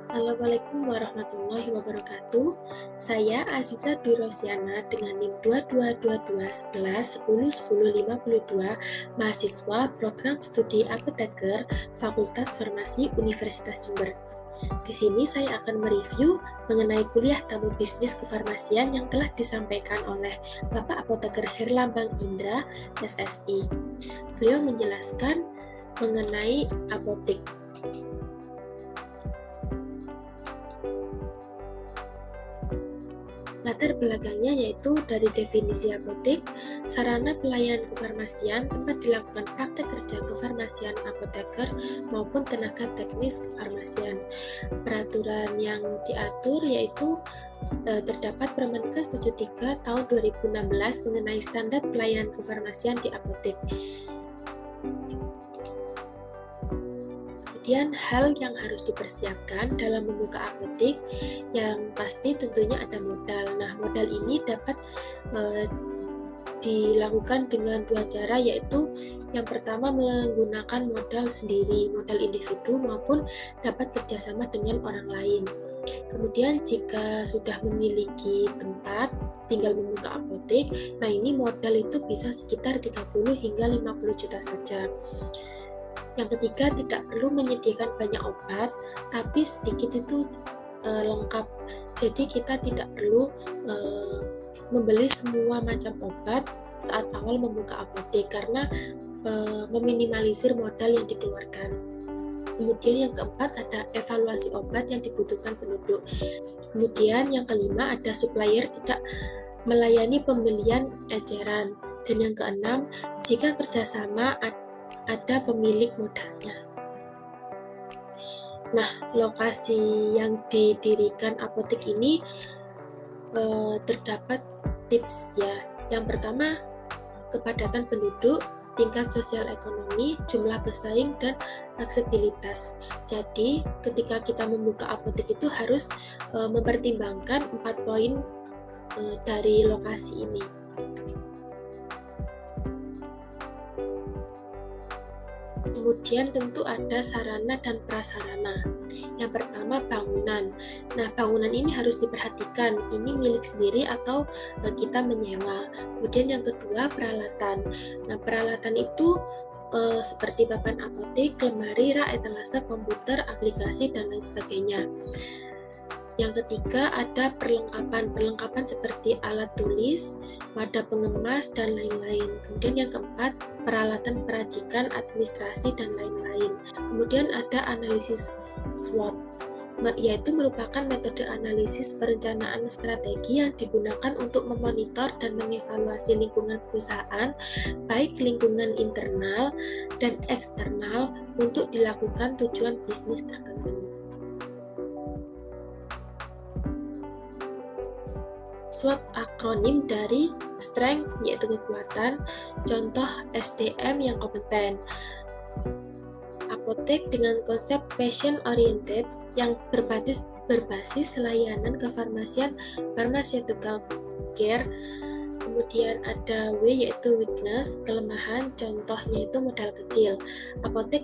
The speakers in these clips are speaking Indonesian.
Assalamualaikum warahmatullahi wabarakatuh. Saya Aziza Dwi Rosiana dengan NIM 222211101052, mahasiswa Program Studi Apoteker Fakultas Farmasi Universitas Jember. Di sini saya akan mereview mengenai kuliah tamu bisnis kefarmasian yang telah disampaikan oleh Bapak Apoteker Herlambang Indra, SSI. Beliau menjelaskan mengenai apotek. Latar belakangnya yaitu dari definisi apotek, sarana pelayanan kefarmasian, tempat dilakukan praktek kerja kefarmasian apoteker maupun tenaga teknis kefarmasian. Peraturan yang diatur yaitu terdapat Permenkes 73 tahun 2016 mengenai standar pelayanan kefarmasian di apotek. Kemudian hal yang harus dipersiapkan dalam membuka apotek, yang pasti tentunya ada modal. Nah, modal ini dapat dilakukan dengan dua cara, yaitu yang pertama menggunakan modal sendiri, modal individu, maupun dapat kerjasama dengan orang lain. Kemudian jika sudah memiliki tempat, tinggal membuka apotek, nah ini modal itu bisa sekitar 30 hingga 50 juta saja. Yang ketiga, tidak perlu menyediakan banyak obat, tapi sedikit itu lengkap. Jadi kita tidak perlu membeli semua macam obat saat awal membuka apotek karena meminimalisir modal yang dikeluarkan. Kemudian yang keempat, ada evaluasi obat yang dibutuhkan penduduk. Kemudian yang kelima, ada supplier tidak melayani pembelian eceran. Dan yang keenam, jika kerjasama ada pemilik modalnya. Nah, lokasi yang didirikan apotek ini terdapat tips ya. Yang pertama, kepadatan penduduk, tingkat sosial ekonomi, jumlah pesaing, dan aksesibilitas. Jadi, ketika kita membuka apotek itu harus mempertimbangkan 4 poin dari lokasi ini. Kemudian tentu ada sarana dan prasarana. Yang pertama, bangunan. Nah, bangunan ini harus diperhatikan, ini milik sendiri atau kita menyewa. Kemudian yang kedua, peralatan. Nah, peralatan itu seperti papan apotek, lemari, rak, etalase, komputer, aplikasi, dan lain sebagainya. Yang ketiga, ada perlengkapan seperti alat tulis, wadah pengemas, dan lain-lain. Kemudian yang keempat, peralatan peracikan, administrasi, dan lain-lain. Kemudian ada analisis SWOT, yaitu merupakan metode analisis perencanaan strategi yang digunakan untuk memonitor dan mengevaluasi lingkungan perusahaan, baik lingkungan internal dan eksternal, untuk dilakukan tujuan bisnis tertentu. SWOT akronim dari strength, yaitu kekuatan, contoh SDM yang kompeten. Apotek dengan konsep patient oriented yang berbasis layanan kefarmasian pharmaceutical care. Kemudian ada W, yaitu weakness, kelemahan, contohnya itu modal kecil. Apotek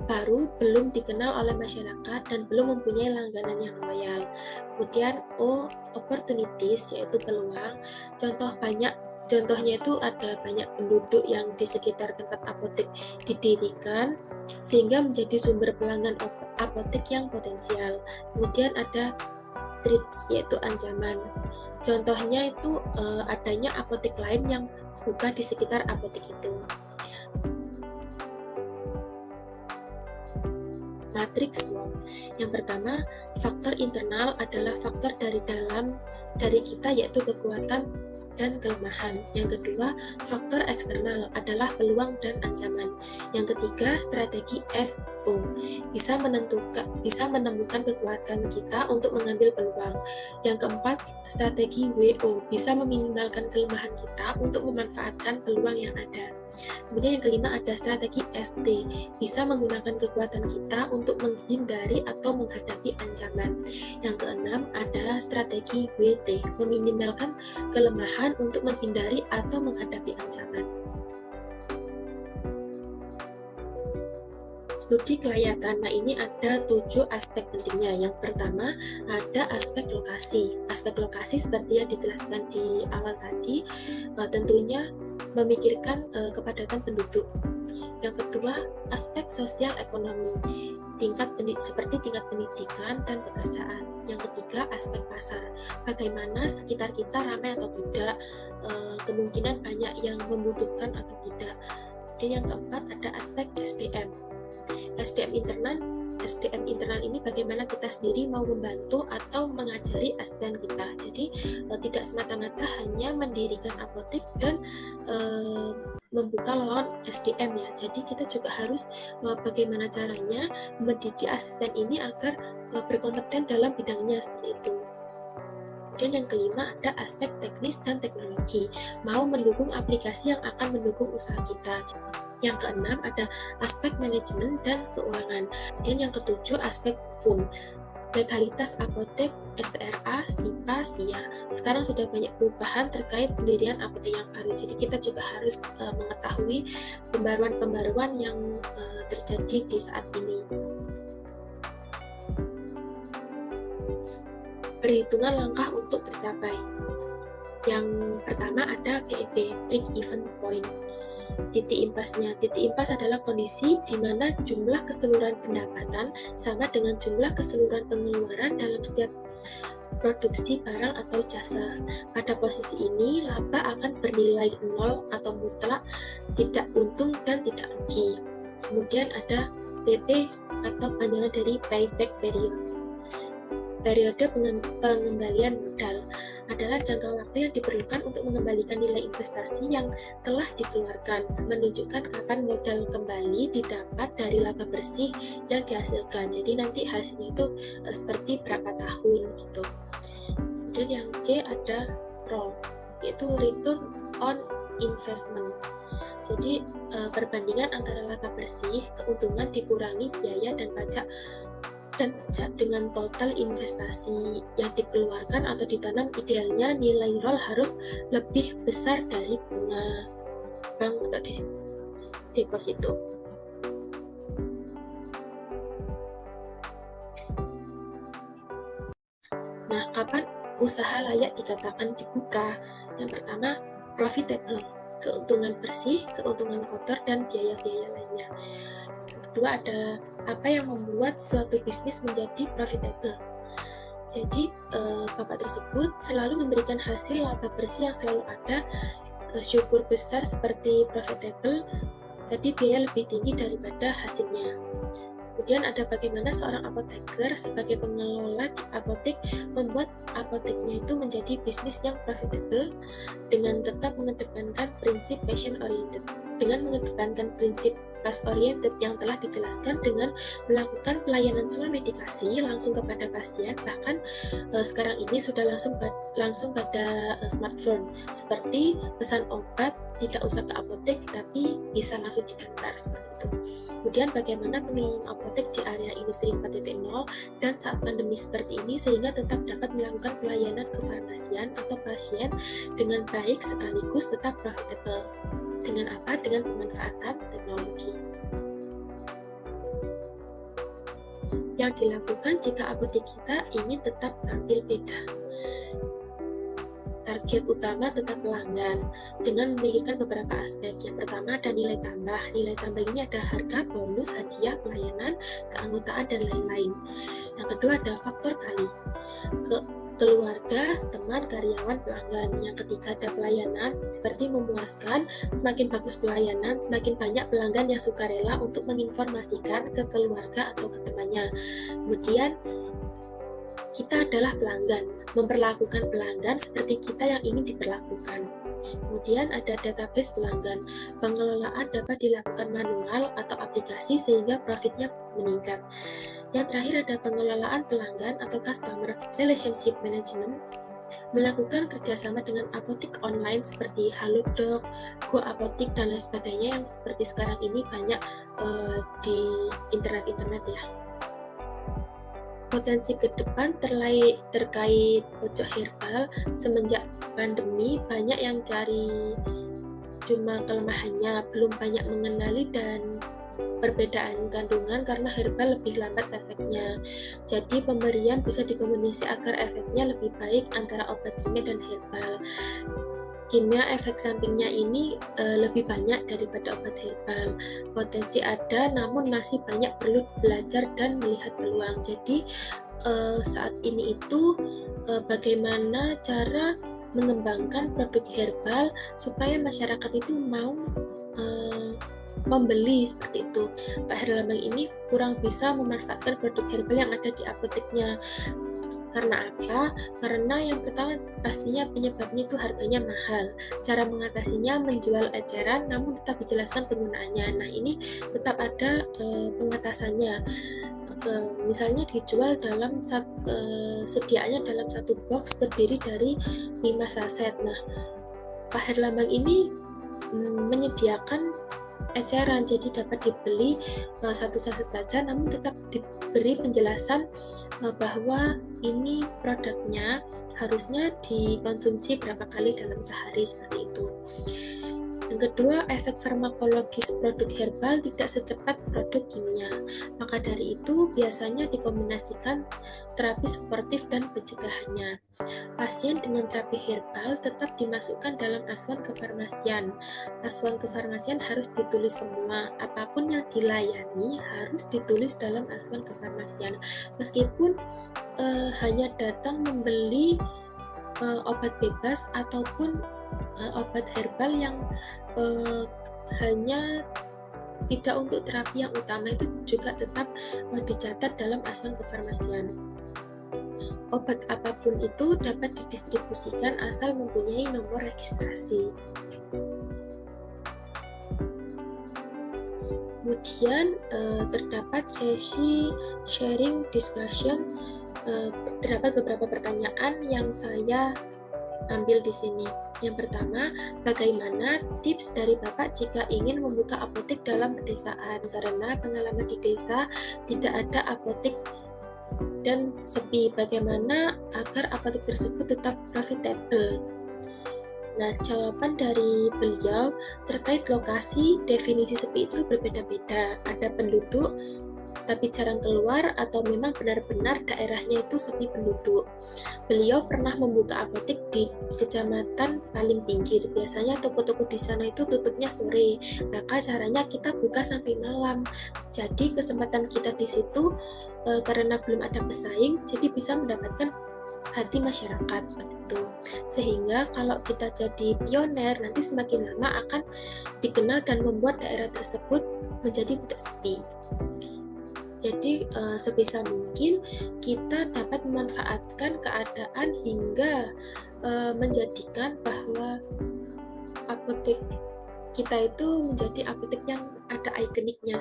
baru belum dikenal oleh masyarakat dan belum mempunyai langganan yang loyal. Kemudian O, opportunities, yaitu peluang. Contohnya itu ada banyak penduduk yang di sekitar tempat apotek didirikan sehingga menjadi sumber pelanggan apotek yang potensial. Kemudian ada threats, yaitu ancaman. Contohnya itu adanya apotek lain yang buka di sekitar apotek itu. Matriks SWOT. Yang pertama, faktor internal adalah faktor dari dalam dari kita, yaitu kekuatan dan kelemahan. Yang kedua, faktor eksternal adalah peluang dan ancaman. Yang ketiga, strategi SO bisa menemukan kekuatan kita untuk mengambil peluang. Yang keempat, strategi WO bisa meminimalkan kelemahan kita untuk memanfaatkan peluang yang ada. Kemudian yang kelima, ada strategi ST, bisa menggunakan kekuatan kita untuk menghindari atau menghadapi ancaman. Yang keenam, ada strategi WT, meminimalkan kelemahan untuk menghindari atau menghadapi ancaman. Studi kelayakan. Nah, ini ada 7 aspek pentingnya. Yang pertama ada aspek lokasi. Aspek lokasi seperti yang dijelaskan di awal tadi, tentunya memikirkan kepadatan penduduk. Yang kedua, aspek sosial ekonomi, seperti tingkat pendidikan dan pekerjaan. Yang ketiga, aspek pasar, bagaimana sekitar kita ramai atau tidak, kemungkinan banyak yang membutuhkan atau tidak. Dan yang keempat ada aspek SDM. SDM internal ini bagaimana kita sendiri mau membantu atau mengajari asisten kita. Jadi tidak semata-mata hanya mendirikan apotek dan membuka lowongan SDM ya. Jadi kita juga harus bagaimana caranya mendidik asisten ini agar berkompeten dalam bidangnya seperti itu. Kemudian yang kelima ada aspek teknis dan teknologi, mau mendukung aplikasi yang akan mendukung usaha kita. Yang keenam ada aspek manajemen dan keuangan. Dan yang ketujuh aspek hukum, legalitas apotek, STRA, SIPA, SIA. Sekarang sudah banyak perubahan terkait pendirian apotek yang baru, jadi kita juga harus mengetahui pembaruan-pembaruan yang terjadi di saat ini. Perhitungan langkah untuk tercapai. Yang pertama ada BEP, Break Even Point. Titik impasnya. Titik impas adalah kondisi di mana jumlah keseluruhan pendapatan sama dengan jumlah keseluruhan pengeluaran dalam setiap produksi barang atau jasa. Pada posisi ini, laba akan bernilai nol atau mutlak, tidak untung dan tidak rugi. Kemudian ada PP atau panjangan dari payback period. Periode pengembalian modal adalah jangka waktu yang diperlukan untuk mengembalikan nilai investasi yang telah dikeluarkan, menunjukkan kapan modal kembali didapat dari laba bersih yang dihasilkan. Jadi nanti hasilnya itu seperti berapa tahun gitu. Dan yang C ada ROI, yaitu Return on Investment. Jadi perbandingan antara laba bersih, keuntungan dikurangi biaya dan pajak dengan total investasi yang dikeluarkan atau ditanam. Idealnya nilai ROI harus lebih besar dari bunga bank atau deposito. Nah, kapan usaha layak dikatakan dibuka? Yang pertama, profitable, keuntungan bersih, keuntungan kotor, dan biaya-biaya lainnya. Kedua ada apa yang membuat suatu bisnis menjadi profitable. Jadi bapak tersebut selalu memberikan hasil laba bersih yang selalu ada, syukur besar seperti profitable, tapi biaya lebih tinggi daripada hasilnya. Kemudian ada bagaimana seorang apoteker sebagai pengelola apotek membuat apoteknya itu menjadi bisnis yang profitable dengan tetap mengedepankan prinsip patient oriented. Dengan mengedepankan prinsip patient oriented yang telah dijelaskan dengan melakukan pelayanan swamedikasi langsung kepada pasien, bahkan sekarang ini sudah langsung pada smartphone, seperti pesan obat tidak usah ke apotek tapi bisa langsung diantar seperti itu. Kemudian bagaimana pengelolaan apotek di area industri 4.0 dan saat pandemi seperti ini sehingga tetap dapat melakukan pelayanan kefarmasian atau pasien dengan baik sekaligus tetap profitable. Dengan apa? Dengan pemanfaatan teknologi. Yang dilakukan jika apotek kita ingin tetap tampil beda. Target utama tetap pelanggan dengan memikirkan beberapa aspek. Yang pertama ada nilai tambah. Nilai tambah ini ada harga, bonus, hadiah, pelayanan, keanggotaan, dan lain-lain. Yang kedua ada faktor kali. Keluarga, teman, karyawan, pelanggan. Yang ketiga ada pelayanan, seperti memuaskan. Semakin bagus pelayanan, semakin banyak pelanggan yang sukarela untuk menginformasikan ke keluarga atau ke temannya. Kemudian kita adalah pelanggan, memperlakukan pelanggan seperti kita yang ingin diperlakukan. Kemudian ada database pelanggan. Pengelolaan dapat dilakukan manual atau aplikasi sehingga profitnya meningkat. Yang terakhir ada pengelolaan pelanggan atau customer relationship management, melakukan kerjasama dengan apotek online seperti Halodoc, Go Apotik, dan lain sebagainya yang seperti sekarang ini banyak di internet ya. Potensi ke depan terkait pojok herbal, semenjak pandemi banyak yang cari cuma kelemahannya, belum banyak mengenali dan perbedaan kandungan karena herbal lebih lambat efeknya. Jadi pemberian bisa dikombinasi agar efeknya lebih baik antara obat kimia dan herbal. Kimia efek sampingnya ini lebih banyak daripada obat herbal. Potensi ada, namun masih banyak perlu belajar dan melihat peluang. Jadi saat ini itu bagaimana cara mengembangkan produk herbal supaya masyarakat itu mau membeli seperti itu. Pak Herlambang ini kurang bisa memanfaatkan produk herbal yang ada di apoteknya. Karena apa? Karena yang pertama pastinya penyebabnya itu harganya mahal. Cara mengatasinya menjual eceran namun tetap dijelaskan penggunaannya. Nah, ini tetap ada pengatasannya. Misalnya dijual dalam sediaannya dalam satu box terdiri dari 5 saset. Nah, Pak Herlambang ini menyediakan eceran, jadi dapat dibeli satu saset saja, namun tetap diberi penjelasan bahwa ini produknya harusnya dikonsumsi berapa kali dalam sehari, seperti itu. Yang kedua, efek farmakologis produk herbal tidak secepat produk kimia. Maka dari itu, biasanya dikombinasikan terapi suportif dan pencegahannya. Pasien dengan terapi herbal tetap dimasukkan dalam asuhan kefarmasian. Asuhan kefarmasian harus ditulis semua. Apapun yang dilayani harus ditulis dalam asuhan kefarmasian. Meskipun hanya datang membeli obat bebas ataupun obat herbal yang hanya tidak untuk terapi yang utama, itu juga tetap dicatat dalam asuhan kefarmasian. Obat apapun itu dapat didistribusikan asal mempunyai nomor registrasi. Kemudian terdapat sesi sharing discussion. Terdapat beberapa pertanyaan yang saya ambil di sini. Yang pertama, bagaimana tips dari Bapak jika ingin membuka apotek dalam pedesaan? Karena pengalaman di desa tidak ada apotek dan sepi. Bagaimana agar apotek tersebut tetap profitable? Nah, jawaban dari beliau terkait lokasi, definisi sepi itu berbeda-beda. Ada penduduk tapi jarang keluar, atau memang benar-benar daerahnya itu sepi penduduk. Beliau pernah membuka apotek di kecamatan paling pinggir. Biasanya toko-toko di sana itu tutupnya sore, maka caranya kita buka sampai malam. Jadi kesempatan kita di situ karena belum ada pesaing, jadi bisa mendapatkan hati masyarakat seperti itu. Sehingga kalau kita jadi pioner, nanti semakin lama akan dikenal dan membuat daerah tersebut menjadi tidak sepi. Jadi sebisa mungkin kita dapat memanfaatkan keadaan hingga menjadikan bahwa apotek kita itu menjadi apotek yang ada ikoniknya.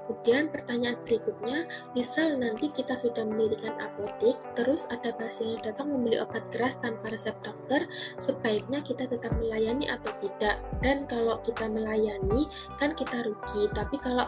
Kemudian pertanyaan berikutnya, misal nanti kita sudah mendirikan apotek, terus ada pasien yang datang membeli obat keras tanpa resep dokter, sebaiknya kita tetap melayani atau tidak? Dan kalau kita melayani, kan kita rugi, tapi kalau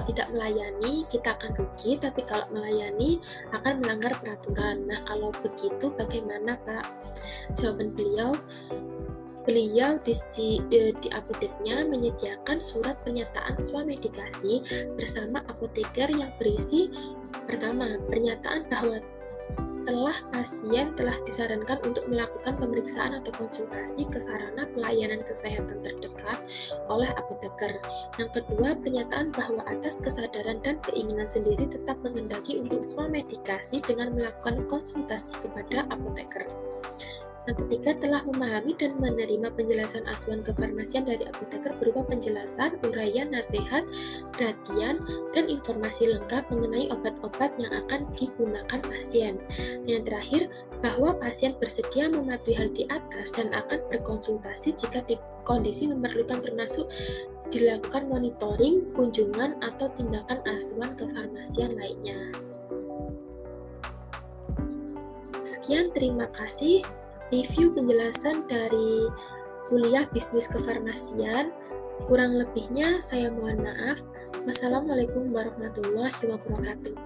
tidak melayani, kita akan rugi, tapi kalau melayani akan melanggar peraturan. Nah, kalau begitu bagaimana, Pak? Jawaban beliau di apoteknya menyediakan surat pernyataan swamedikasi bersama apoteker yang berisi pertama, pernyataan bahwa pasien telah disarankan untuk melakukan pemeriksaan atau konsultasi ke sarana pelayanan kesehatan terdekat oleh apoteker. Yang kedua, pernyataan bahwa atas kesadaran dan keinginan sendiri tetap menghendaki untuk swamedikasi dengan melakukan konsultasi kepada apoteker. Yang ketiga, telah memahami dan menerima penjelasan asuhan kefarmasian dari apoteker berupa penjelasan, uraian, nasihat, perhatian, dan informasi lengkap mengenai obat-obat yang akan digunakan pasien. Dan yang terakhir, bahwa pasien bersedia mematuhi hal di atas dan akan berkonsultasi jika kondisi memerlukan, termasuk dilakukan monitoring, kunjungan, atau tindakan asuhan kefarmasian lainnya. Sekian, terima kasih. Review penjelasan dari kuliah bisnis kefarmasian. Kurang lebihnya saya mohon maaf. Wassalamualaikum warahmatullahi wabarakatuh.